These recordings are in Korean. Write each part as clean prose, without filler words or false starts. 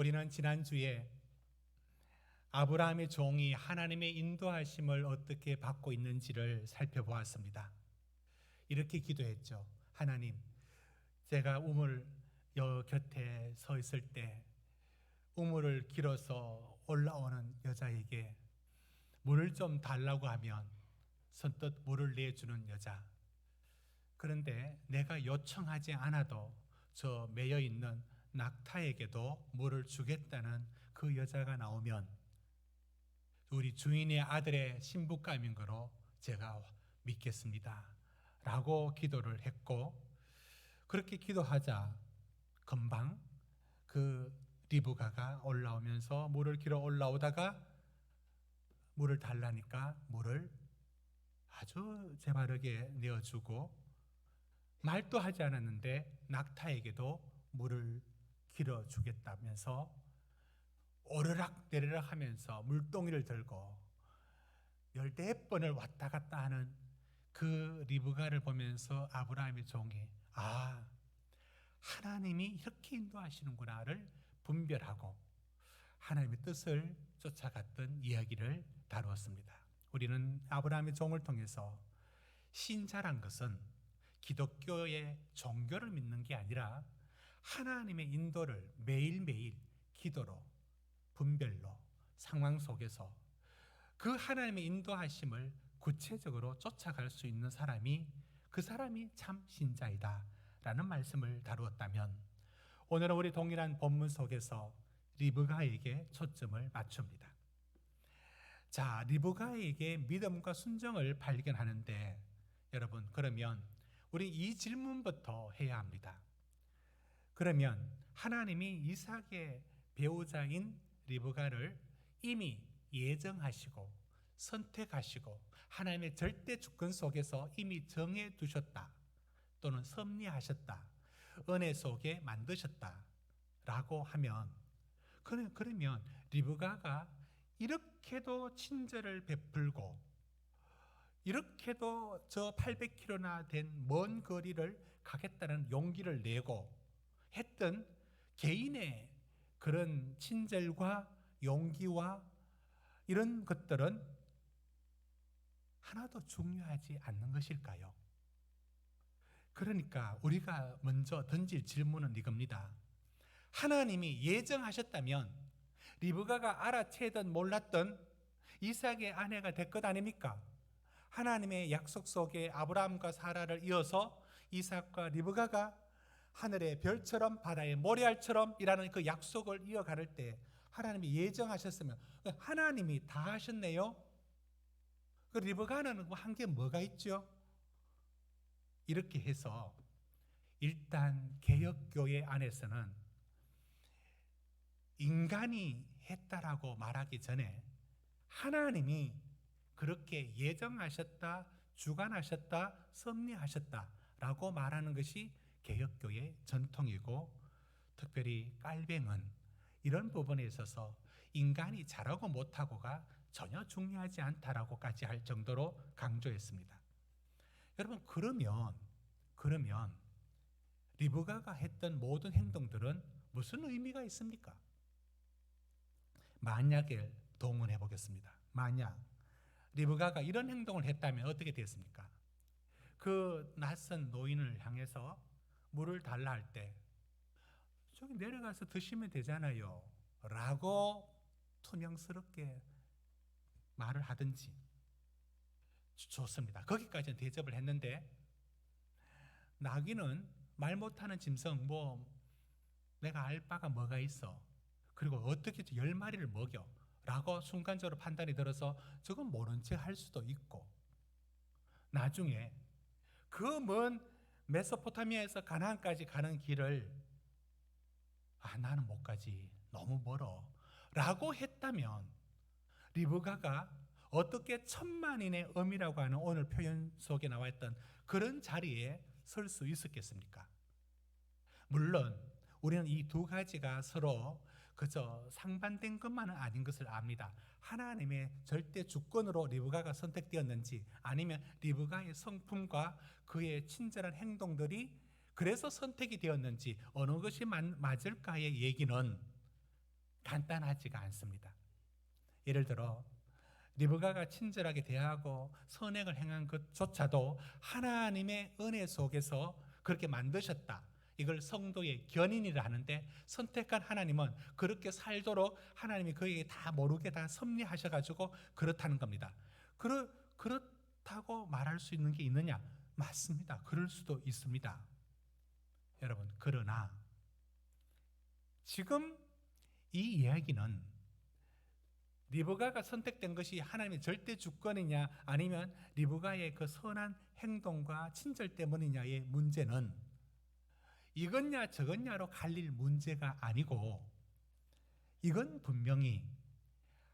우리는 지난주에 아브라함의 종이 하나님의 인도하심을 어떻게 받고 있는지를 살펴보았습니다. 이렇게 기도했죠. 하나님, 제가 우물 곁에 서 있을 때 우물을 길어서 올라오는 여자에게 물을 좀 달라고 하면 선뜻 물을 내주는 여자. 그런데 내가 요청하지 않아도 저 매여 있는 낙타에게도 물을 주겠다는 그 여자가 나오면 우리 주인의 아들의 신부감인 거로 제가 믿겠습니다 라고 기도를 했고, 그렇게 기도하자 금방 그 리브가가 올라오면서 물을 길어 올라오다가 물을 달라니까 물을 아주 재바르게 내어주고, 말도 하지 않았는데 낙타에게도 물을 길어주겠다면서 오르락 내리락 하면서 물동이를 들고 14번을 왔다 갔다 하는 그 리브가를 보면서 아브라함의 종이 하나님이 이렇게 인도하시는구나를 분별하고 하나님의 뜻을 쫓아갔던 이야기를 다루었습니다. 우리는 아브라함의 종을 통해서 신자란 것은 기독교의 종교를 믿는 게 아니라 하나님의 인도를 매일매일 기도로 분별로 상황 속에서 그 하나님의 인도하심을 구체적으로 쫓아갈 수 있는 사람이, 그 사람이 참 신자이다 라는 말씀을 다루었다면, 오늘은 우리 동일한 본문 속에서 리브가에게 초점을 맞춥니다. 자, 리브가에게 믿음과 순종을 발견하는데 여러분, 그러면 우리 이 질문부터 해야 합니다. 그러면 하나님이 이삭의 배우자인 리브가를 이미 예정하시고 선택하시고 하나님의 절대 주권 속에서 이미 정해 두셨다, 또는 섭리하셨다, 은혜 속에 만드셨다 라고 하면, 그러면 리브가가 이렇게도 친절을 베풀고 이렇게도 저 800km나 된 먼 거리를 가겠다는 용기를 내고 했던 개인의 그런 친절과 용기와 이런 것들은 하나도 중요하지 않는 것일까요? 그러니까 우리가 먼저 던질 질문은 이겁니다. 하나님이 예정하셨다면 리브가가 알아채든 몰랐든 이삭의 아내가 될 것 아닙니까? 하나님의 약속 속에 아브라함과 사라를 이어서 이삭과 리브가가 하늘의 별처럼 바다의 모래알처럼 이라는 그 약속을 이어갈 때 하나님이 예정하셨으면 하나님이 다 하셨네요. 그 리브가는 한 게 뭐가 있죠? 이렇게 해서 일단 개혁교회 안에서는 인간이 했다라고 말하기 전에 하나님이 그렇게 예정하셨다, 주관하셨다, 섭리하셨다라고 말하는 것이 개혁교회 전통이고, 특별히 깔뱅은 이런 부분에 있어서 인간이 잘하고 못하고가 전혀 중요하지 않다라고까지 할 정도로 강조했습니다. 여러분, 그러면 리브가가 했던 모든 행동들은 무슨 의미가 있습니까? 만약을 동원해 보겠습니다. 만약 리브가가 이런 행동을 했다면 어떻게 됐습니까? 그 낯선 노인을 향해서 물을 달라 할 때 저기 내려가서 드시면 되잖아요 라고 투명스럽게 말을 하든지, 좋습니다. 거기까지는 대접을 했는데, 나귀는 말 못하는 짐승, 내가 알 바가 뭐가 있어, 그리고 어떻게 10마리를 먹여 라고 순간적으로 판단이 들어서 저건 모른 척 할 수도 있고, 나중에 그 먼 메소포타미아에서 가나안까지 가는 길을 나는 못 가지, 너무 멀어 라고 했다면 리브가가 어떻게 천만인의 엄이라고 하는 오늘 표현 속에 나와 있던 그런 자리에 설 수 있었겠습니까? 물론 우리는 이 두 가지가 서로 그저 상반된 것만은 아닌 것을 압니다. 하나님의 절대 주권으로 리브가가 선택되었는지, 아니면 리브가의 성품과 그의 친절한 행동들이 그래서 선택이 되었는지, 어느 것이 맞을까의 얘기는 간단하지가 않습니다. 예를 들어 리브가가 친절하게 대하고 선행을 행한 것조차도 하나님의 은혜 속에서 그렇게 만드셨다. 이걸 성도의 견인이라 하는데, 선택한 하나님은 그렇게 살도록 하나님이 그에게 다 모르게 다 섭리하셔가지고 그렇다는 겁니다. 그렇다고 말할 수 있는 게 있느냐? 맞습니다. 그럴 수도 있습니다. 여러분, 그러나 지금 이 이야기는 리브가가 선택된 것이 하나님의 절대 주권이냐, 아니면 리브가의 그 선한 행동과 친절 때문이냐의 문제는 이것냐 저것냐로 갈릴 문제가 아니고, 이건 분명히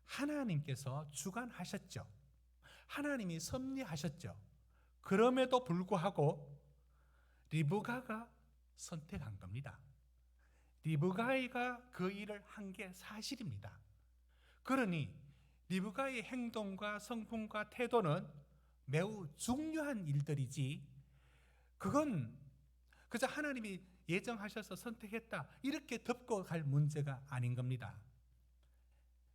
하나님께서 주관하셨죠. 하나님이 섭리하셨죠. 그럼에도 불구하고 리브가가 선택한 겁니다. 리브가가 그 일을 한 게 사실입니다. 그러니 리브가의 행동과 성품과 태도는 매우 중요한 일들이지, 그건 그저 하나님이 예정하셔서 선택했다 이렇게 덮고 갈 문제가 아닌 겁니다.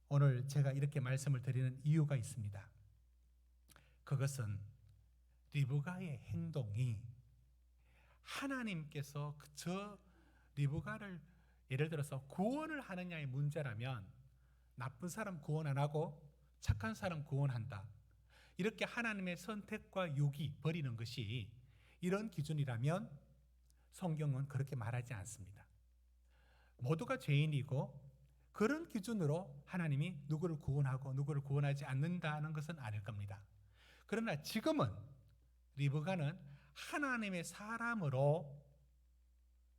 오늘 제가 이렇게 말씀을 드리는 이유가 있습니다. 그것은 리브가의 행동이 하나님께서 저 리브가를 예를 들어서 구원을 하느냐의 문제라면, 나쁜 사람 구원 안 하고 착한 사람 구원한다, 이렇게 하나님의 선택과 유기 버리는 것이 이런 기준이라면 성경은 그렇게 말하지 않습니다. 모두가 죄인이고 그런 기준으로 하나님이 누구를 구원하고 누구를 구원하지 않는다는 것은 아닐 겁니다. 그러나 지금은 리브가는 하나님의 사람으로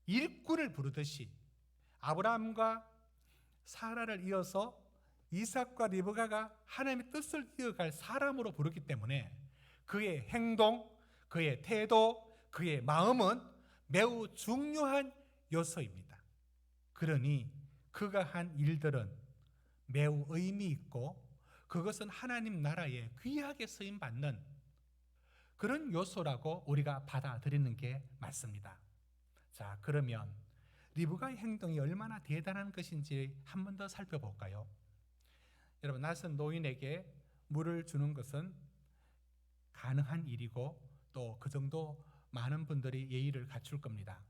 일꾼을 부르듯이 아브라함과 사라를 이어서 이삭과 리브가가 하나님의 뜻을 이어갈 사람으로 부르기 때문에 그의 행동, 그의 태도, 그의 마음은 매우 중요한 요소입니다. 그러니 그가 한 일들은 매우 의미 있고, 그것은 하나님 나라에 귀하게 쓰임받는 그런 요소라고 우리가 받아들이는 게 맞습니다. 자, 그러면 리브가의 행동이 얼마나 대단한 것인지 한 번 더 살펴볼까요? 여러분, 낯선 노인에게 물을 주는 것은 가능한 일이고 또 그 정도 많은 분들이 예의를 갖출 겁니다.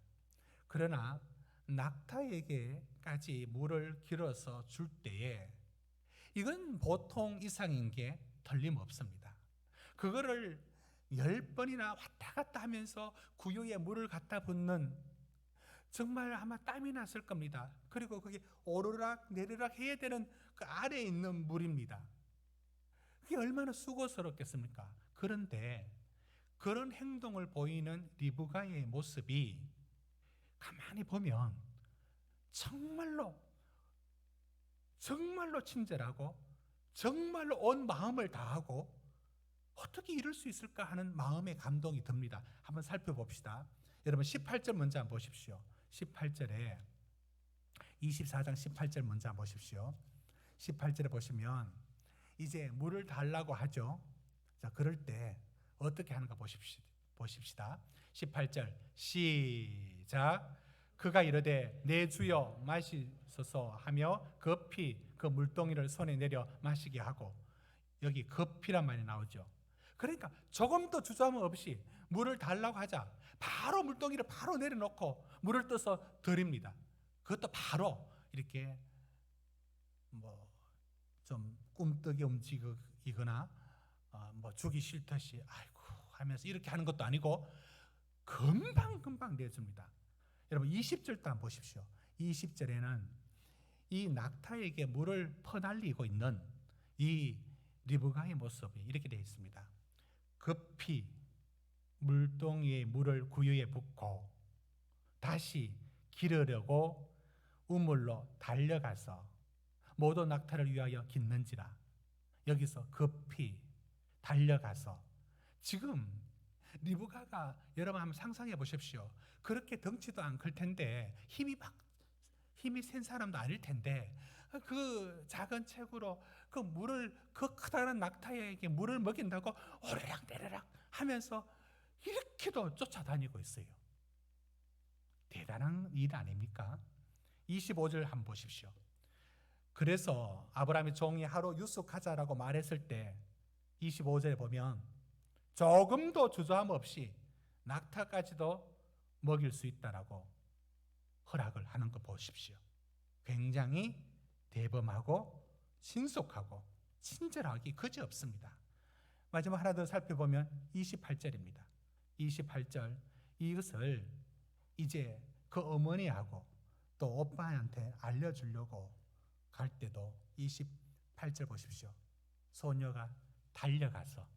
그러나 낙타에게까지 물을 길어서 줄 때에 이건 보통 이상인 게 틀림없습니다. 그거를 10번이나 왔다 갔다 하면서 구유에 물을 갖다 붓는, 정말 아마 땀이 났을 겁니다. 그리고 그게 오르락 내리락 해야 되는 그 아래에 있는 물입니다. 그게 얼마나 수고스럽겠습니까? 그런데 그런 행동을 보이는 리브가의 모습이 가만히 보면 정말로 친절하고 정말로 온 마음을 다하고, 어떻게 이럴 수 있을까 하는 마음의 감동이 듭니다. 한번 살펴봅시다. 여러분 18절 먼저 한번 보십시오. 18절에 24장 18절 먼저 한번 보십시오. 18절에 보시면 이제 물을 달라고 하죠. 자, 그럴 때 어떻게 하는가 보십시다. 18절 시작. 그가 이르되 내 주여 마시소서 하며 급히 그 물동이를 손에 내려 마시게 하고, 여기 급히란 말이 나오죠. 그러니까 조금도 주저함 없이 물을 달라고 하자 바로 물동이를 바로 내려놓고 물을 떠서 드립니다. 그것도 바로 이렇게 좀 꿈떡이 움직이거나 주기 싫듯이 아이고 하면서 이렇게 하는 것도 아니고 금방 내줍니다. 여러분 20절도 한번 보십시오. 20절에는 이 낙타에게 물을 퍼날리고 있는 이 리브가의 모습이 이렇게 되어 있습니다. 급히 물동이의 물을 구유에 붓고 다시 기르려고 우물로 달려가서 모든 낙타를 위하여 깃는지라. 여기서 급히 달려가서, 지금 리브가가 여러분 한번 상상해 보십시오. 그렇게 덩치도 안 클 텐데 힘이 센 사람도 아닐 텐데 그 작은 체구로 그 크다란 낙타에게 물을 먹인다고 오르락 내리락 하면서 이렇게도 쫓아다니고 있어요. 대단한 일 아닙니까? 25절 한번 보십시오. 그래서 아브라함의 종이 하루 유숙하자라고 말했을 때 25절에 보면 조금도 주저함 없이 낙타까지도 먹일 수 있다라고 허락을 하는 거 보십시오. 굉장히 대범하고 신속하고 친절하기 그지없습니다. 마지막 하나 더 살펴보면 28절입니다. 28절, 이것을 이제 그 어머니하고 또 오빠한테 알려주려고 갈 때도 28절 보십시오. 소녀가 달려가서,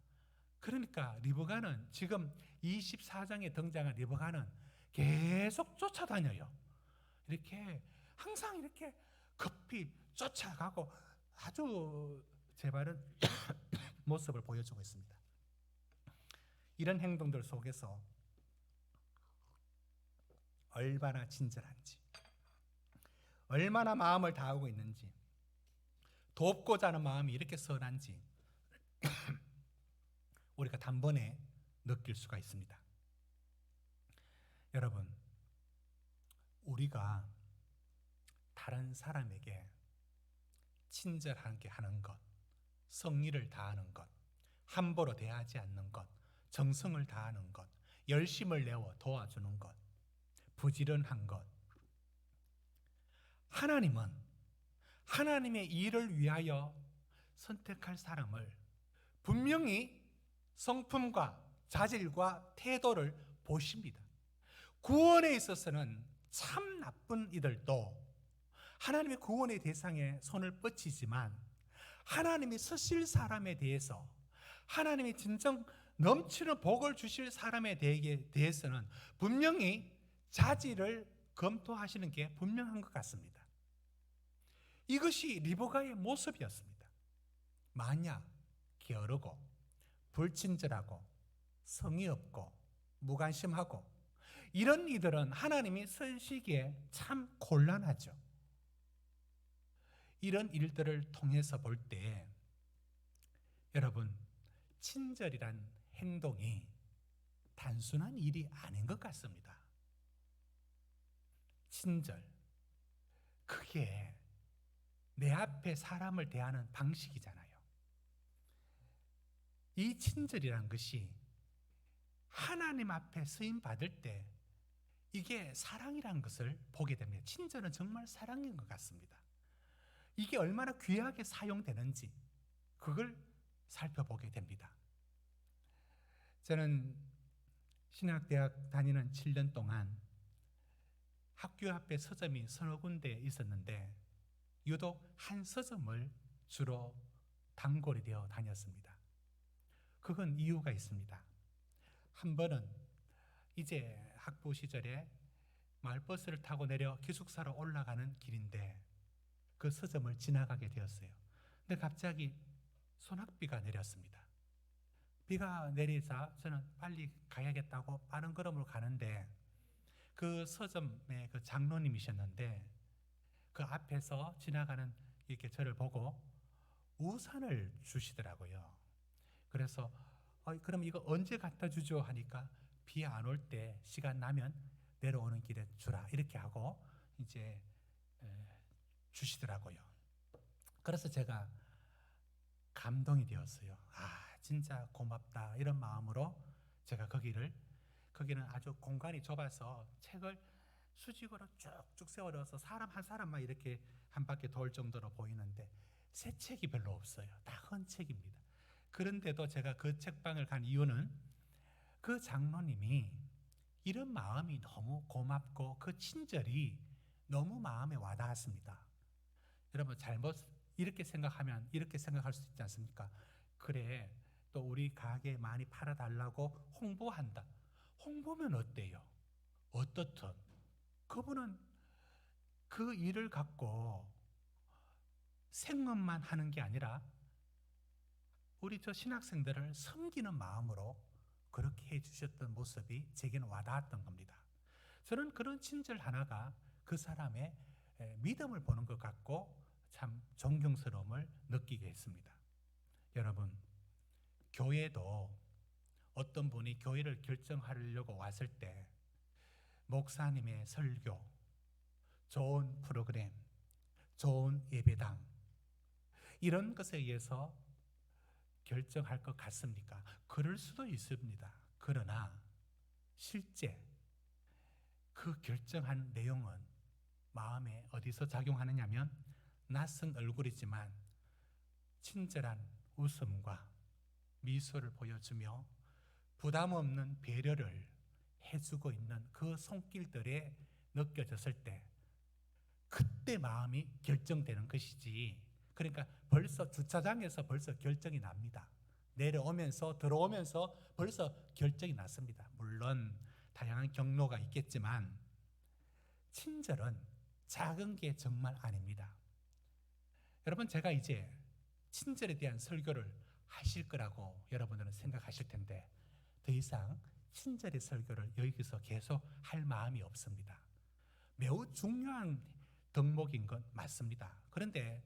그러니까 리브가는 지금 24장에 등장한 리브가는 계속 쫓아다녀요. 이렇게 항상 이렇게 급히 쫓아가고 아주 제 바른 모습을 보여주고 있습니다. 이런 행동들 속에서 얼마나 친절한지, 얼마나 마음을 다하고 있는지, 돕고자 하는 마음이 이렇게 선한지 우리가 단번에 느낄 수가 있습니다. 여러분, 우리가 다른 사람에게 친절하게 하는 것, 성의를 다하는 것, 함부로 대하지 않는 것, 정성을 다하는 것, 열심을 내어 도와주는 것, 부지런한 것, 하나님은 하나님의 일을 위하여 선택할 사람을 분명히 성품과 자질과 태도를 보십니다. 구원에 있어서는 참 나쁜 이들도 하나님의 구원의 대상에 손을 뻗치지만 하나님이 쓰실 사람에 대해서, 하나님이 진정 넘치는 복을 주실 사람에 대해서는 분명히 자질을 검토하시는 게 분명한 것 같습니다. 이것이 리브가의 모습이었습니다. 만약 게으르고 불친절하고 성의 없고 무관심하고 이런 이들은 하나님이 쓰시기에 참 곤란하죠. 이런 일들을 통해서 볼 때 여러분, 친절이란 행동이 단순한 일이 아닌 것 같습니다. 친절, 그게 내 앞에 사람을 대하는 방식이잖아요. 이 친절이란 것이 하나님 앞에 쓰임 받을 때 이게 사랑이라는 것을 보게 됩니다. 친절은 정말 사랑인 것 같습니다. 이게 얼마나 귀하게 사용되는지 그걸 살펴보게 됩니다. 저는 신학대학 다니는 7년 동안 학교 앞에 서점이 서너 군데 있었는데 유독 한 서점을 주로 단골이 되어 다녔습니다. 그건 이유가 있습니다. 한 번은 이제 학부 시절에 마을버스를 타고 내려 기숙사로 올라가는 길인데 그 서점을 지나가게 되었어요. 근데 갑자기 소낙비가 내렸습니다. 비가 내리자 저는 빨리 가야겠다고 빠른 걸음으로 가는데 그 서점의 그 장로님이셨는데 그 앞에서 지나가는 이렇게 저를 보고 우산을 주시더라고요. 그래서 그럼 이거 언제 갖다 주죠 하니까 비 안 올 때 시간 나면 내려오는 길에 주라 이렇게 하고 이제 주시더라고요. 그래서 제가 감동이 되었어요. 진짜 고맙다 이런 마음으로 제가 거기는 아주 공간이 좁아서 책을 수직으로 쭉쭉 세워서 사람 한 사람만 이렇게 한 바퀴 돌 정도로 보이는데 새 책이 별로 없어요. 다 헌 책입니다. 그런데도 제가 그 책방을 간 이유는 그 장로님이 이런 마음이 너무 고맙고 그 친절이 너무 마음에 와닿았습니다. 여러분, 잘못 이렇게 생각하면 이렇게 생각할 수 있지 않습니까? 그래, 또 우리 가게 많이 팔아달라고 홍보한다. 홍보면 어때요? 어떻든 그분은 그 일을 갖고 생업만 하는 게 아니라 우리 저 신학생들을 섬기는 마음으로 그렇게 해주셨던 모습이 제게는 와닿았던 겁니다. 저는 그런 친절 하나가 그 사람의 믿음을 보는 것 같고 참 존경스러움을 느끼게 했습니다. 여러분, 교회도 어떤 분이 교회를 결정하려고 왔을 때 목사님의 설교, 좋은 프로그램, 좋은 예배당, 이런 것에 의해서 결정할 것 같습니까? 그럴 수도 있습니다. 그러나 실제 그 결정한 내용은 마음에 어디서 작용하느냐면, 낯선 얼굴이지만 친절한 웃음과 미소를 보여주며 부담 없는 배려를 해주고 있는 그 손길들에 느껴졌을 때, 그때 마음이 결정되는 것이지. 그러니까 벌써 주차장에서 벌써 결정이 납니다. 내려오면서 들어오면서 벌써 결정이 났습니다. 물론 다양한 경로가 있겠지만 친절은 작은 게 정말 아닙니다. 여러분, 제가 이제 친절에 대한 설교를 하실 거라고 여러분들은 생각하실 텐데, 더 이상 친절의 설교를 여기서 계속 할 마음이 없습니다. 매우 중요한 덕목인 건 맞습니다. 그런데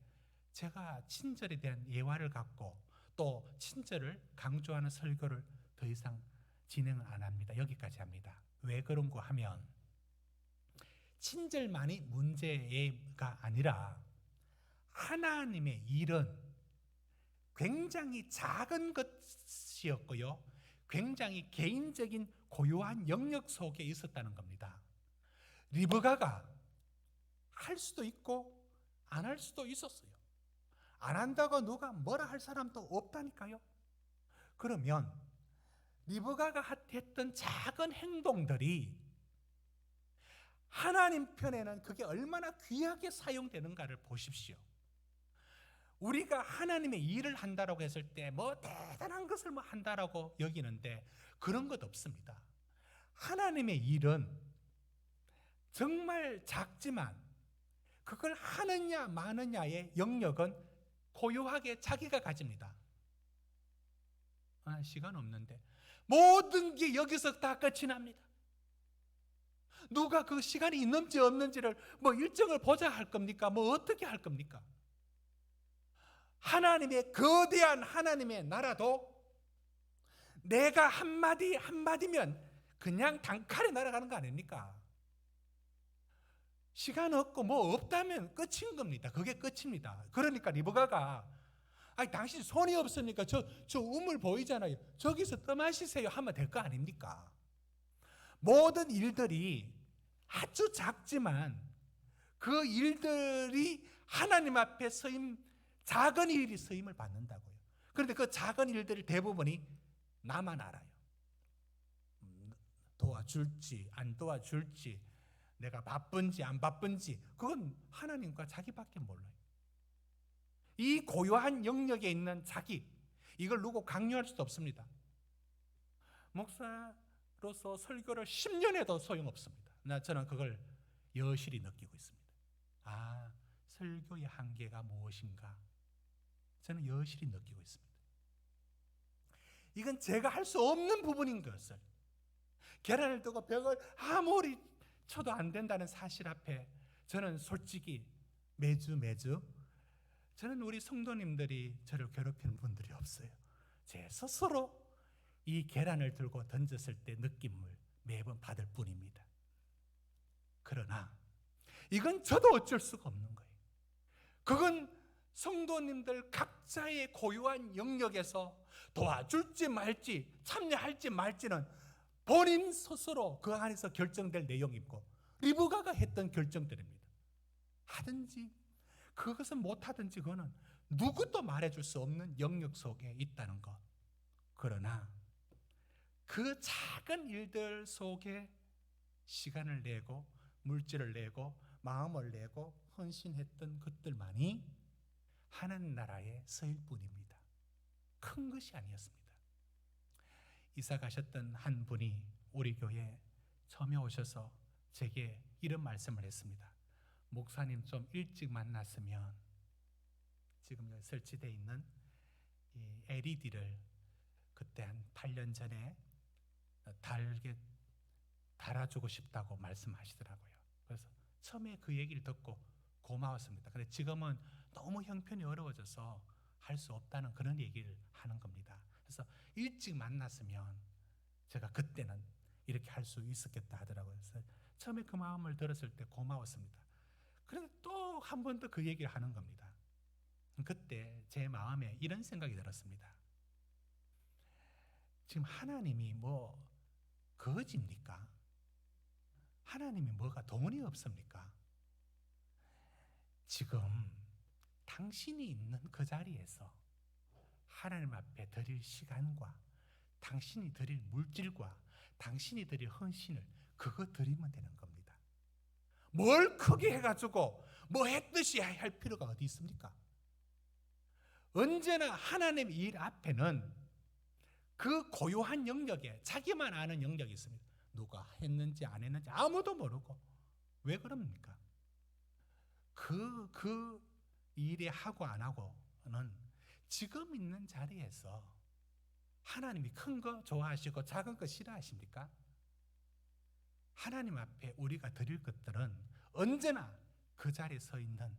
제가 친절에 대한 예화를 갖고 또 친절을 강조하는 설교를 더 이상 진행을 안 합니다. 여기까지 합니다. 왜 그런가 하면, 친절만이 문제가 아니라 하나님의 일은 굉장히 작은 것이었고요, 굉장히 개인적인 고요한 영역 속에 있었다는 겁니다. 리브가가 할 수도 있고 안 할 수도 있었어요. 안 한다고 누가 뭐라 할 사람도 없다니까요. 그러면 리브가가 했던 작은 행동들이 하나님 편에는 그게 얼마나 귀하게 사용되는가를 보십시오. 우리가 하나님의 일을 한다라고 했을 때 뭐 대단한 것을 뭐 한다라고 여기는데, 그런 것 없습니다. 하나님의 일은 정말 작지만 그걸 하느냐 마느냐의 영역은 고요하게 자기가 가집니다. 시간 없는데 모든 게 여기서 다 끝이 납니다. 누가 그 시간이 있는지 없는지를 뭐 일정을 보자 할 겁니까? 뭐 어떻게 할 겁니까? 하나님의 거대한 하나님의 나라도 내가 한마디 한마디면 그냥 단칼에 날아가는 거 아닙니까? 시간 없고 뭐 없다면 끝인 겁니다. 그게 끝입니다. 그러니까 리브가가 당신 손이 없으니까 저 우물 보이잖아요. 저기서 떠마시세요 하면 될 거 아닙니까? 모든 일들이 아주 작지만 그 일들이 하나님 앞에 작은 일이 쓰임을 받는다고요. 그런데 그 작은 일들 대부분이 나만 알아요. 도와줄지 안 도와줄지, 내가 바쁜지 안 바쁜지, 그건 하나님과 자기밖에 몰라요. 이 고요한 영역에 있는 자기, 이걸 누구 강요할 수도 없습니다. 목사로서 설교를 10년 해도 소용없습니다. 저는 그걸 여실히 느끼고 있습니다. 설교의 한계가 무엇인가, 저는 여실히 느끼고 있습니다. 이건 제가 할 수 없는 부분인 것을, 계란을 뜨고 벽을 아무리 쳐도 안 된다는 사실 앞에 저는 솔직히 매주 저는 우리 성도님들이 저를 괴롭히는 분들이 없어요. 제 스스로 이 계란을 들고 던졌을 때 느낌을 매번 받을 뿐입니다. 그러나 이건 저도 어쩔 수가 없는 거예요. 그건 성도님들 각자의 고유한 영역에서 도와줄지 말지, 참여할지 말지는 본인 스스로 그 안에서 결정될 내용이고, 리브가가 했던 결정들입니다. 하든지 그것은 못하든지 그거는 누구도 말해줄 수 없는 영역 속에 있다는 것. 그러나 그 작은 일들 속에 시간을 내고 물질을 내고 마음을 내고 헌신했던 것들만이 하나님 나라에 쓰일 뿐입니다. 큰 것이 아니었습니다. 이사 가셨던 한 분이 우리 교회에 처음에 오셔서 제게 이런 말씀을 했습니다. 목사님, 좀 일찍 만났으면 지금 여기 설치되어 있는 이 LED를 그때 한 8년 전에 달아주고 싶다고 말씀하시더라고요. 그래서 처음에 그 얘기를 듣고 고마웠습니다. 근데 지금은 너무 형편이 어려워져서 할 수 없다는 그런 얘기를 하는 겁니다. 그래서 일찍 만났으면 제가 그때는 이렇게 할 수 있었겠다 하더라고요. 그래서 처음에 그 마음을 들었을 때 고마웠습니다. 그런데 또 한 번 더 그 얘기를 하는 겁니다. 그때 제 마음에 이런 생각이 들었습니다. 지금 하나님이 뭐 거짓입니까? 하나님이 뭐가 돈이 없습니까? 지금 당신이 있는 그 자리에서 하나님 앞에 드릴 시간과 당신이 드릴 물질과 당신이 드릴 헌신을 그거 드리면 되는 겁니다. 뭘 크게 해가지고 뭐 했듯이 할 필요가 어디 있습니까? 언제나 하나님 일 앞에는 그 고요한 영역에 자기만 아는 영역이 있습니다. 누가 했는지 안 했는지 아무도 모르고. 왜 그럽니까? 그 일에 하고 안 하고는 지금 있는 자리에서 하나님이 큰 거 좋아하시고 작은 거 싫어하십니까? 하나님 앞에 우리가 드릴 것들은 언제나 그 자리에 서 있는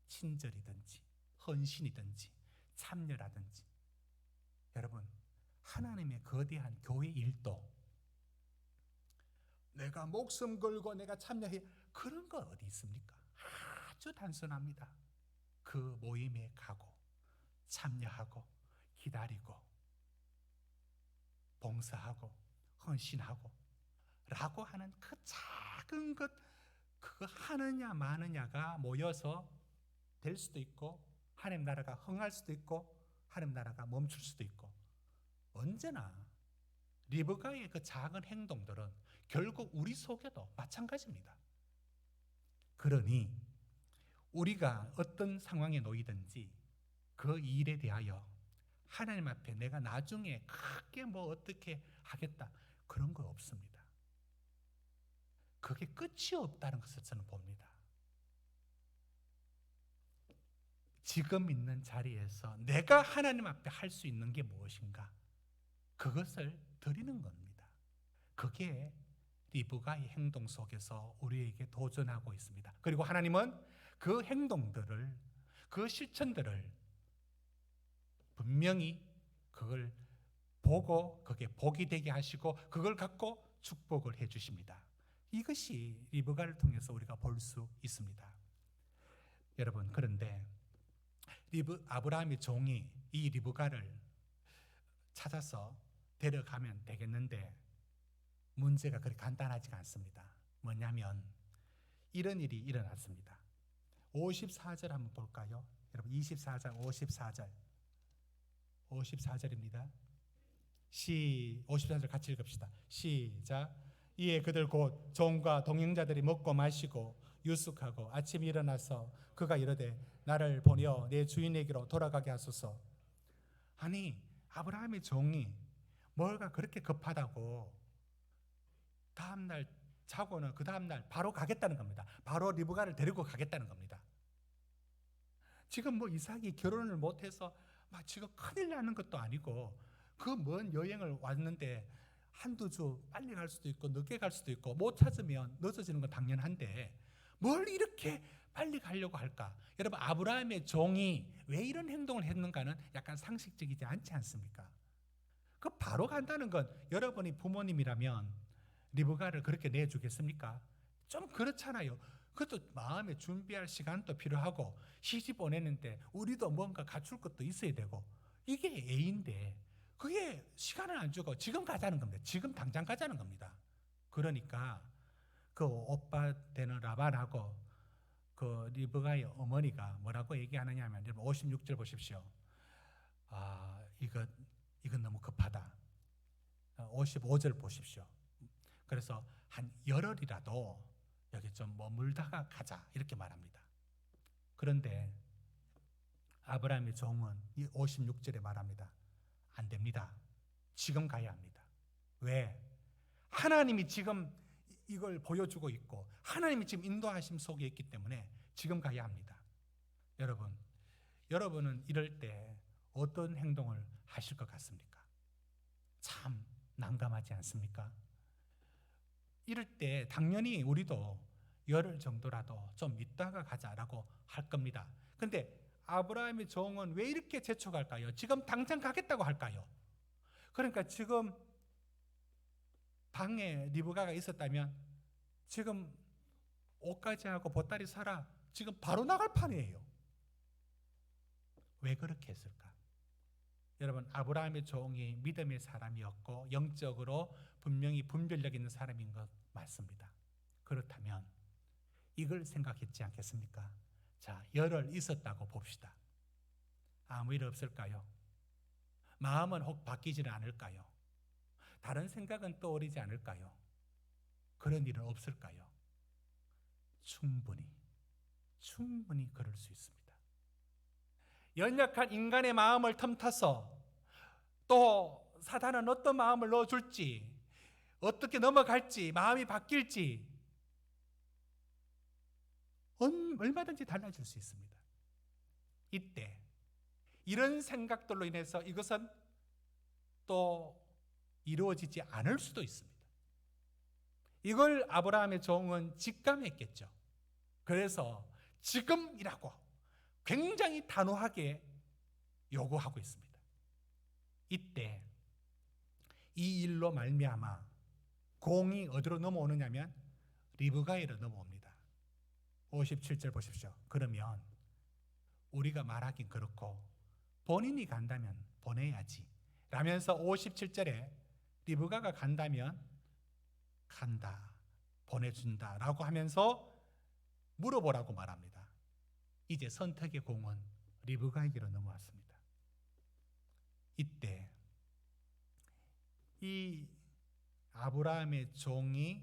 친절이든지 헌신이든지 참여라든지, 여러분, 하나님의 거대한 교회 일도 내가 목숨 걸고 내가 참여해 그런 거 어디 있습니까? 아주 단순합니다. 그 모임에 가고 참여하고 기다리고 봉사하고 헌신하고 라고 하는 그 작은 것, 그거 하느냐 마느냐가 모여서 될 수도 있고 하나님 나라가 흥할 수도 있고 하나님 나라가 멈출 수도 있고, 언제나 리브가의 그 작은 행동들은 결국 우리 속에도 마찬가지입니다. 그러니 우리가 어떤 상황에 놓이든지 그 일에 대하여 하나님 앞에 내가 나중에 크게 뭐 어떻게 하겠다 그런 거 없습니다. 그게 끝이 없다는 것을 저는 봅니다. 지금 있는 자리에서 내가 하나님 앞에 할 수 있는 게 무엇인가, 그것을 드리는 겁니다. 그게 리브가의 행동 속에서 우리에게 도전하고 있습니다. 그리고 하나님은 그 행동들을, 그 실천들을 분명히 그걸 보고 그게 복이 되게 하시고 그걸 갖고 축복을 해 주십니다. 이것이 리브가를 통해서 우리가 볼 수 있습니다. 여러분, 그런데 아브라함의 종이 이 리브가를 찾아서 데려가면 되겠는데 문제가 그렇게 간단하지가 않습니다. 뭐냐면 이런 일이 일어났습니다. 54절 한번 볼까요? 여러분, 24장 54절 54절입니다. 54절 같이 읽읍시다. 시작. 이에 그들 곧 종과 동행자들이 먹고 마시고 유숙하고 아침에 일어나서 그가 이르되 나를 보내어 내 주인에게로 돌아가게 하소서. 아니, 아브라함의 종이 뭐가 그렇게 급하다고 다음날 자고는 그 다음날 바로 가겠다는 겁니다. 바로 리브가를 데리고 가겠다는 겁니다. 지금 뭐 이삭이 결혼을 못해서 막 지금 큰일 나는 것도 아니고 그 먼 여행을 왔는데 한두 주 빨리 갈 수도 있고 늦게 갈 수도 있고 못 찾으면 늦어지는 건 당연한데 뭘 이렇게 빨리 가려고 할까? 여러분, 아브라함의 종이 왜 이런 행동을 했는가는 약간 상식적이지 않지 않습니까? 그 바로 간다는 건 여러분이 부모님이라면 리브가를 그렇게 내주겠습니까? 좀 그렇잖아요. 그것도 마음에 준비할 시간도 필요하고 시집 보내는데 우리도 뭔가 갖출 것도 있어야 되고 이게 애인데 그게 시간을 안 주고 지금 가자는 겁니다. 지금 당장 가자는 겁니다. 그러니까 그 오빠 되는 라반하고 그 리브가의 어머니가 뭐라고 얘기하느냐 하면 56절 보십시오. 이건 너무 급하다. 55절 보십시오. 그래서 한 열흘이라도 여기 좀 머물다가 가자 이렇게 말합니다. 그런데 아브라함의 종은 이 56절에 말합니다. 안 됩니다. 지금 가야 합니다. 왜? 하나님이 지금 이걸 보여주고 있고 하나님이 지금 인도하심 속에 있기 때문에 지금 가야 합니다. 여러분은 이럴 때 어떤 행동을 하실 것 같습니까? 참 난감하지 않습니까? 이럴 때 당연히 우리도 열흘 정도라도 좀 있다가 가자라고 할 겁니다. 그런데 아브라함의 종은 왜 이렇게 재촉할까요? 지금 당장 가겠다고 할까요? 그러니까 지금 방에 리브가가 있었다면 지금 옷까지 하고 보따리 사라 지금 바로 나갈 판이에요. 왜 그렇게 했을까? 여러분, 아브라함의 종이 믿음의 사람이었고 영적으로 분명히 분별력 있는 사람인 것 맞습니다. 그렇다면 이걸 생각했지 않겠습니까? 자, 열흘 있었다고 봅시다. 아무 일 없을까요? 마음은 혹 바뀌지는 않을까요? 다른 생각은 떠오르지 않을까요? 그런 일은 없을까요? 충분히 그럴 수 있습니다. 연약한 인간의 마음을 틈타서 또 사단은 어떤 마음을 넣어줄지, 어떻게 넘어갈지, 마음이 바뀔지 얼마든지 달라질 수 있습니다. 이때 이런 생각들로 인해서 이것은 또 이루어지지 않을 수도 있습니다. 이걸 아브라함의 종은 직감했겠죠. 그래서 지금이라고 굉장히 단호하게 요구하고 있습니다. 이때 이 일로 말미암아 공이 어디로 넘어오느냐면 리브가에로 넘어옵니다. 57절 보십시오. 그러면 우리가 말하긴 그렇고 본인이 간다면 보내야지 라면서 57절에 리브가가 간다면 간다, 보내준다 라고 하면서 물어보라고 말합니다. 이제 선택의 공은 리브가에게로 넘어왔습니다. 이때 이 아브라함의 종이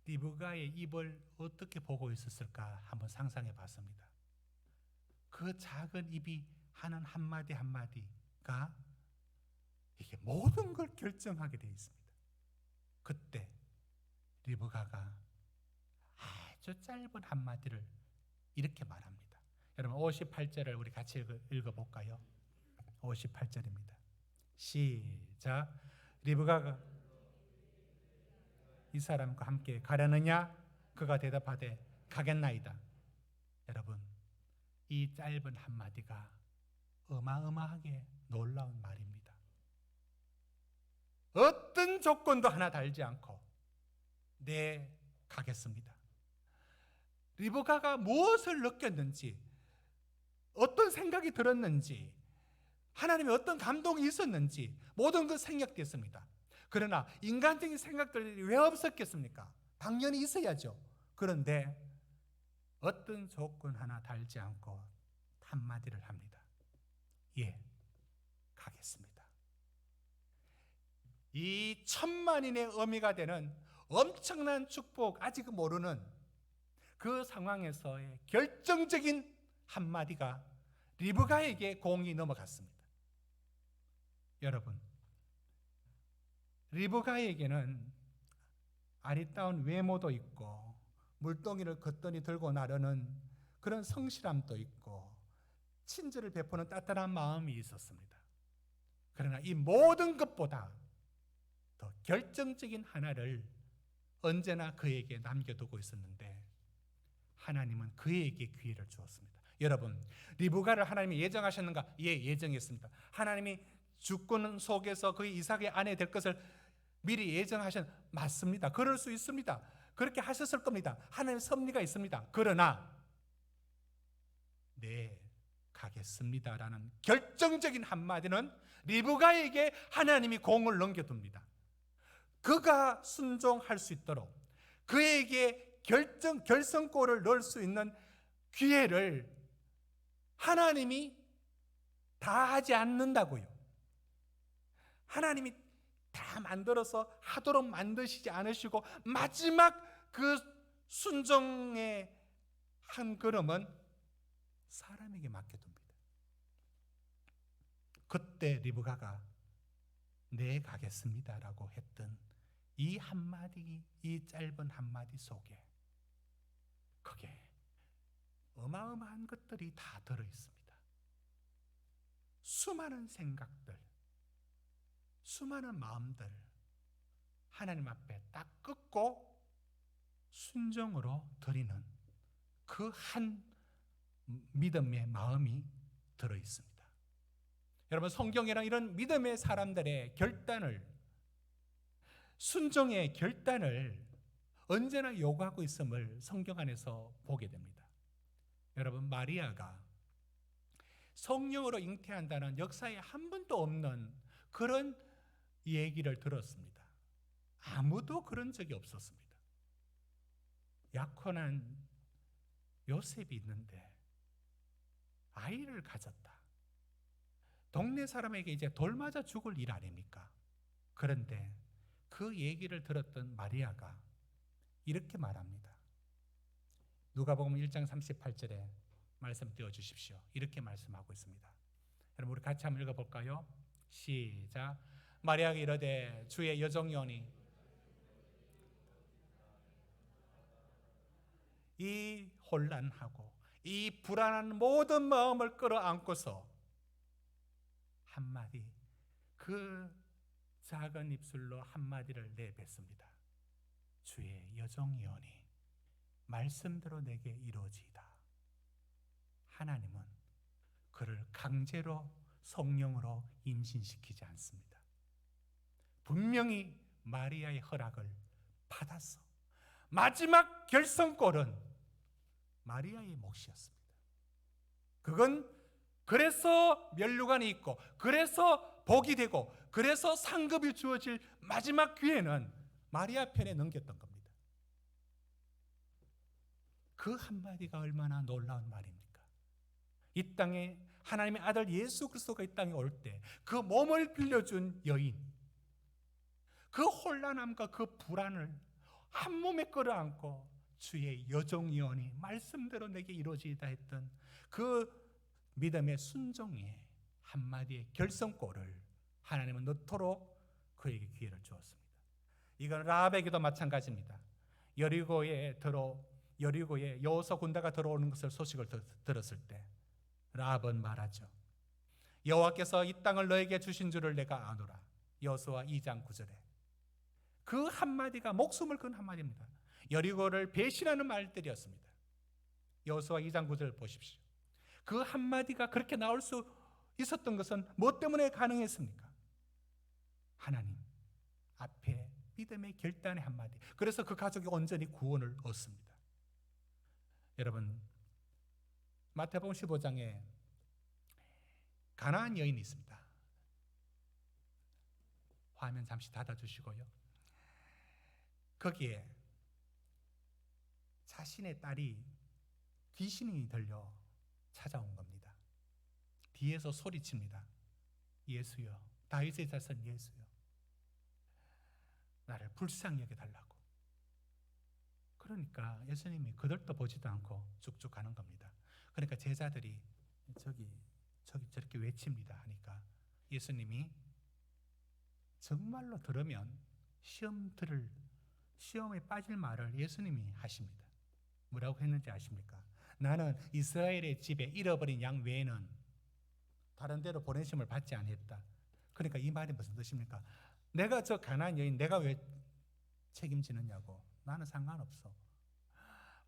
리브가의 입을 어떻게 보고 있었을까 한번 상상해 봤습니다. 그 작은 입이 하는 한마디 한마디가 이게 모든 걸 결정하게 되어 있습니다. 그때 리브가가 아주 짧은 한마디를 이렇게 말합니다. 여러분 58절을 우리 같이 읽어볼까요? 58절입니다. 시작. 리브가가 이 사람과 함께 가려느냐? 그가 대답하되 가겠나이다. 여러분, 이 짧은 한마디가 어마어마하게 놀라운 말입니다. 어떤 조건도 하나 달지 않고 네, 가겠습니다. 리브가가 무엇을 느꼈는지, 어떤 생각이 들었는지, 하나님의 어떤 감동이 있었는지 모든 것 생략됐습니다. 그러나 인간적인 생각들이 왜 없었겠습니까? 당연히 있어야죠. 그런데 어떤 조건 하나 달지 않고 한마디를 합니다. 예, 가겠습니다. 이 천만인의 의미가 되는 엄청난 축복, 아직 모르는 그 상황에서의 결정적인 한마디가 리브가에게 공이 넘어갔습니다. 여러분, 리브가에게는 아리따운 외모도 있고 물동이를 걷더니 들고 나르는 그런 성실함도 있고 친절을 베푸는 따뜻한 마음이 있었습니다. 그러나 이 모든 것보다 더 결정적인 하나를 언제나 그에게 남겨두고 있었는데 하나님은 그에게 기회를 주었습니다. 여러분, 리브가를 하나님이 예정하셨는가? 예, 예정했습니다. 하나님이 주권 속에서 그 이삭의 아내 될 것을 미리 예정하신, 맞습니다. 그럴 수 있습니다. 그렇게 하셨을 겁니다. 하나님의 섭리가 있습니다. 그러나 네, 가겠습니다라는 결정적인 한마디는 리브가에게 하나님이 공을 넘겨둡니다. 그가 순종할 수 있도록 그에게 결성골을 넣을 수 있는 기회를 하나님이 다 하지 않는다고요. 하나님이 다 만들어서 하도록 만드시지 않으시고 마지막 그 순종의 한 걸음은 사람에게 맡겨둡니다. 그때 리브가가 네, 가겠습니다라고 했던 이 한마디, 이 짧은 한마디 속에 그게 어마어마한 것들이 다 들어있습니다. 수많은 생각들, 수많은 마음들 하나님 앞에 딱 끊고 순종으로 드리는 그 한 믿음의 마음이 들어있습니다. 여러분, 성경에는 이런 믿음의 사람들의 결단을, 순종의 결단을 언제나 요구하고 있음을 성경 안에서 보게 됩니다. 여러분, 마리아가 성령으로 잉태한다는 역사에 한 번도 없는 그런 얘기를 들었습니다. 아무도 그런 적이 없었습니다. 약혼한 요셉이 있는데 아이를 가졌다. 동네 사람에게 이제 돌 맞아 죽을 일 아닙니까? 그런데 그 얘기를 들었던 마리아가 이렇게 말합니다. 누가복음 1장 38절에 말씀 띄워 주십시오. 이렇게 말씀하고 있습니다. 여러분, 우리 같이 한번 읽어볼까요? 시작. 마리아가 이르되 주의 여종이오니 이 혼란하고 이 불안한 모든 마음을 끌어안고서 한마디, 그 작은 입술로 한마디를 내뱉습니다. 주의 여종이오니 말씀대로 내게 이루어지이다. 하나님은 그를 강제로 성령으로 임신시키지 않습니다. 분명히 마리아의 허락을 받았어. 마지막 결성골은 마리아의 몫이었습니다. 그건 그래서 면류관이 있고, 그래서 복이 되고, 그래서 상급이 주어질 마지막 기회는 마리아 편에 넘겼던 겁니다. 그 한마디가 얼마나 놀라운 말입니까? 이 땅에 하나님의 아들 예수 그리스도가 이 땅에 올 때 그 몸을 빌려준 여인, 그 혼란함과 그 불안을 한 몸에 끌어안고 주의 여종이오니 말씀대로 내게 이루어지이다 했던 그 믿음의 순종의 한마디의 결성골을 하나님은 넣도록 그에게 기회를 주었습니다. 이건 라합에게도 마찬가지입니다. 여리고에 여호수 군대가 들어오는 것을 소식을 들었을 때 라합은 말하죠. 여호와께서 이 땅을 너에게 주신 줄을 내가 아노라. 여호수아 2장 9절에 그 한마디가 목숨을 건 한마디입니다. 여리고를 배신하는 말들이었습니다. 여호수아 2장 9절 보십시오. 그 한마디가 그렇게 나올 수 있었던 것은 무엇 때문에 가능했습니까? 하나님 앞에 믿음의 결단의 한마디. 그래서 그 가족이 온전히 구원을 얻습니다. 여러분, 마태복음 15장에 가나안 여인이 있습니다. 화면 잠시 닫아주시고요. 거기에 자신의 딸이 귀신이 들려 찾아온 겁니다. 뒤에서 소리칩니다. 예수여, 다윗의 자손 예수여, 나를 불쌍히 여겨달라고. 그러니까 예수님이 그들도 보지도 않고 쭉쭉 가는 겁니다. 그러니까 제자들이 저기 저렇게 외칩니다 하니까 예수님이 정말로 들으면 시험에 빠질 말을 예수님이 하십니다. 뭐라고 했는지 아십니까? 나는 이스라엘의 집에 잃어버린 양 외에는 다른 데로 보내심을 받지 않았다. 그러니까 이 말이 무슨 뜻입니까? 내가 저 가나안 여인 내가 왜 책임지느냐고. 나는 상관없어.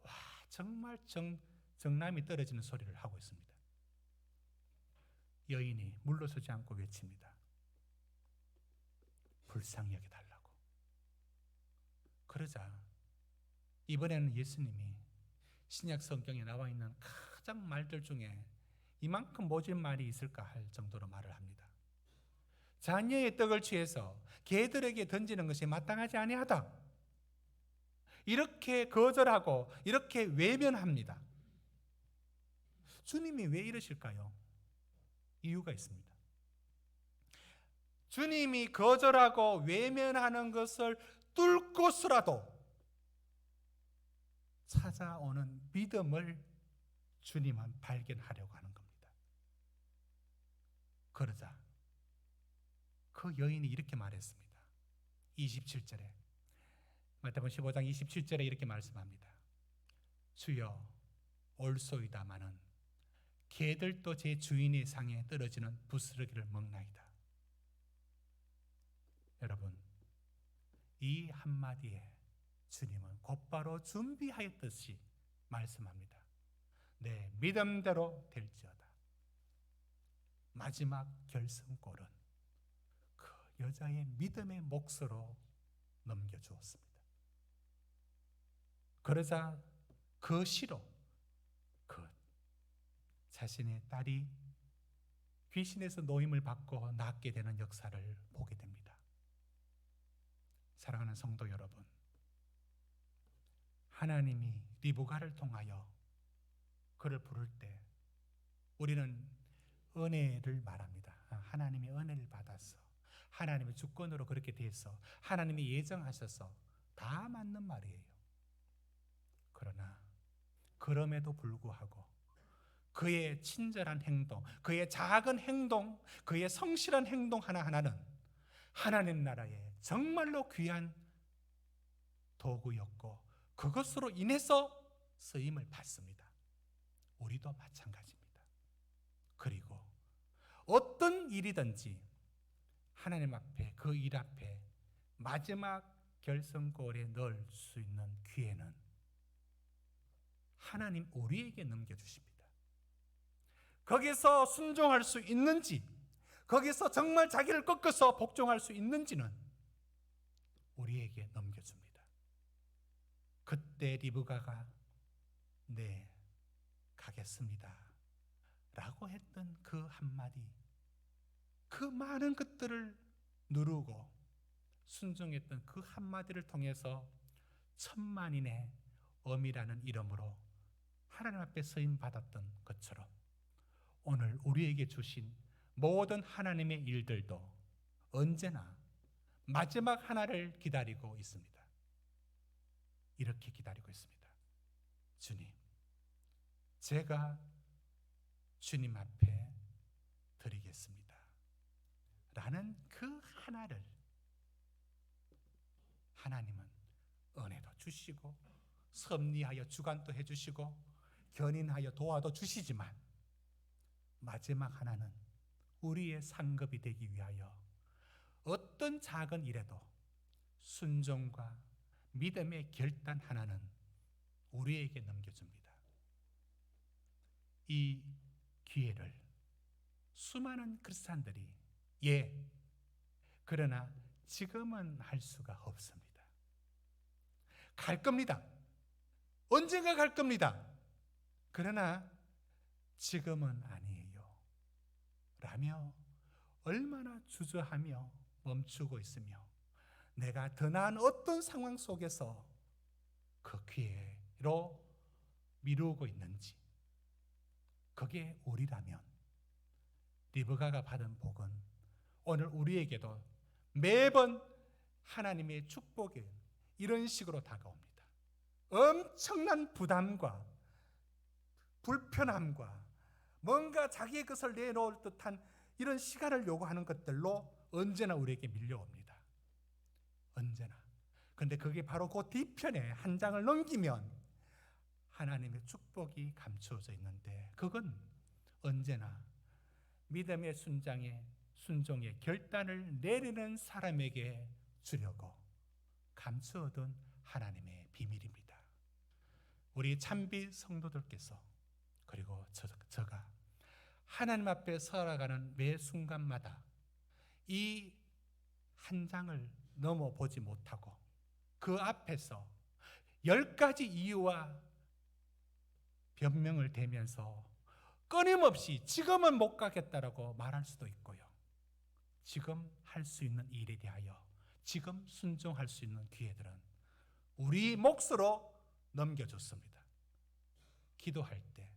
와, 정말 정남이 떨어지는 소리를 하고 있습니다. 여인이 물러서지 않고 외칩니다. 불쌍히 여겨달라고. 그러자 이번에는 예수님이 신약 성경에 나와 있는 가장 말들 중에 이만큼 모진 말이 있을까 할 정도로 말을 합니다. 자녀의 떡을 취해서 개들에게 던지는 것이 마땅하지 아니하다. 이렇게 거절하고 이렇게 외면합니다. 주님이 왜 이러실까요? 이유가 있습니다. 주님이 거절하고 외면하는 것을 뚫고서라도 찾아오는 믿음을 주님은 발견하려고 하는 겁니다. 그러자 그 여인이 이렇게 말했습니다. 27절에 마태복음 15장 27절에 이렇게 말씀합니다. 주여 올소이다마는 개들도 제 주인의 상에 떨어지는 부스러기를 먹나이다. 여러분, 이 한마디에 주님은 곧바로 준비하였듯이 말씀합니다. 내 믿음대로 될지어다. 마지막 결승골은 그 여자의 믿음의 몫으로 넘겨주었습니다. 그러자 그 시로 그 자신의 딸이 귀신에서 노임을 받고 낫게 되는 역사를 보게 됩니다. 사랑하는 성도 여러분, 하나님이 리브가를 통하여 그를 부를 때 우리는 은혜를 말합니다. 하나님이 은혜를 받아서, 하나님의 주권으로 그렇게 돼서, 하나님이 예정하셔서 다 맞는 말이에요. 그러나 그럼에도 불구하고 그의 친절한 행동, 그의 작은 행동, 그의 성실한 행동 하나하나는 하나님 나라에 정말로 귀한 도구였고 그것으로 인해서 쓰임을 받습니다. 우리도 마찬가지입니다. 그리고 어떤 일이든지 하나님 앞에, 그 일 앞에 마지막 결승골에 넣을 수 있는 기회는 하나님 우리에게 넘겨주십니다. 거기서 순종할 수 있는지, 거기서 정말 자기를 꺾어서 복종할 수 있는지는 우리에게 넘겨줍니다. 그때 리브가가 네, 가겠습니다 라고 했던 그 한마디, 그 많은 것들을 누르고 순종했던 그 한마디를 통해서 천만인의 어미라는 이름으로 하나님 앞에 쓰임받았던 것처럼 오늘 우리에게 주신 모든 하나님의 일들도 언제나 마지막 하나를 기다리고 있습니다. 이렇게 기다리고 있습니다. 주님, 제가 주님 앞에 드리겠습니다 라는 그 하나를 하나님은 은혜도 주시고 섭리하여 주관도 해주시고 견인하여 도와도 주시지만 마지막 하나는 우리의 상급이 되기 위하여 어떤 작은 일에도 순종과 믿음의 결단 하나는 우리에게 넘겨줍니다. 이 기회를 수많은 크리스찬들이 그러나 지금은 할 수가 없습니다. 갈 겁니다. 언젠가 갈 겁니다. 그러나 지금은 아니에요 라며 얼마나 주저하며 멈추고 있으며 내가 더 나은 어떤 상황 속에서 그 기회로 미루고 있는지, 그게 우리라면 리브가가 받은 복은 오늘 우리에게도 매번 하나님의 축복이 이런 식으로 다가옵니다. 엄청난 부담과 불편함과 뭔가 자기의 것을 내놓을 듯한 이런 시간을 요구하는 것들로 언제나 우리에게 밀려옵니다. 언제나. 그런데 그게 바로 그 뒤편에 한 장을 넘기면 하나님의 축복이 감추어져 있는데, 그건 언제나 믿음의 순종의 결단을 내리는 사람에게 주려고 감추어둔 하나님의 비밀입니다. 우리 참비 성도들께서, 그리고 저가 하나님 앞에 살아가는 매 순간마다 이 한 장을 넘어보지 못하고 그 앞에서 10가지 이유와 변명을 대면서 끊임없이 지금은 못 가겠다라고 말할 수도 있고요. 지금 할 수 있는 일에 대하여 지금 순종할 수 있는 기회들은 우리 몫으로 넘겨줬습니다. 기도할 때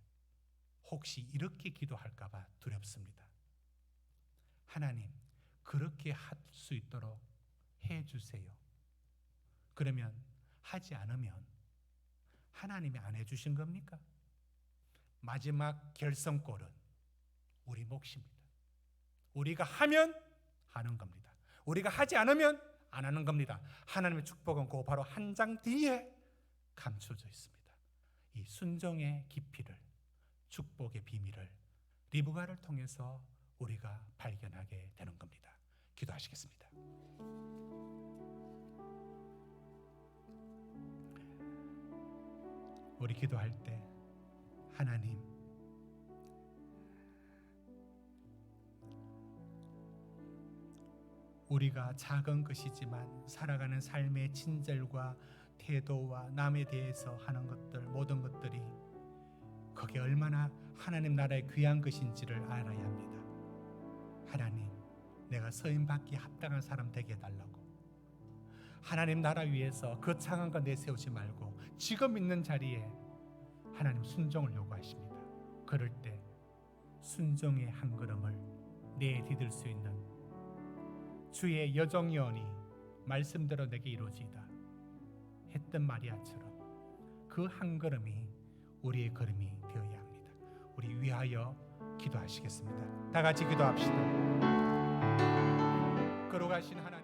혹시 이렇게 기도할까 봐 두렵습니다. 하나님, 그렇게 할 수 있도록 해주세요. 그러면 하지 않으면 하나님이 안 해주신 겁니까? 마지막 결승골은 우리 몫입니다. 우리가 하면 하는 겁니다. 우리가 하지 않으면 안 하는 겁니다. 하나님의 축복은 그 바로 한 장 뒤에 감춰져 있습니다. 이 순종의 깊이를, 축복의 비밀을 리브가를 통해서 우리가 발견하게 되는 겁니다. 기도하시겠습니다. 우리 기도할 때 하나님, 우리가 작은 것이지만 살아가는 삶의 친절과 태도와 남에 대해서 하는 것들, 모든 것들이 그게 얼마나 하나님 나라의 귀한 것인지를 알아야 합니다. 하나님, 내가 서임받기 합당한 사람 되게 해달라고. 하나님 나라 위해서 거창한 거 내세우지 말고 지금 있는 자리에 하나님 순종을 요구하십니다. 그럴 때 순종의 한 걸음을 내디딜 수 있는 주의 여정연이 말씀대로 내게 이루어지이다 했던 마리아처럼 그 한 걸음이 우리의 걸음이 되어야 합니다. 우리 위하여 기도하시겠습니다. 다 같이 기도합시다. 걸어가신 하나님,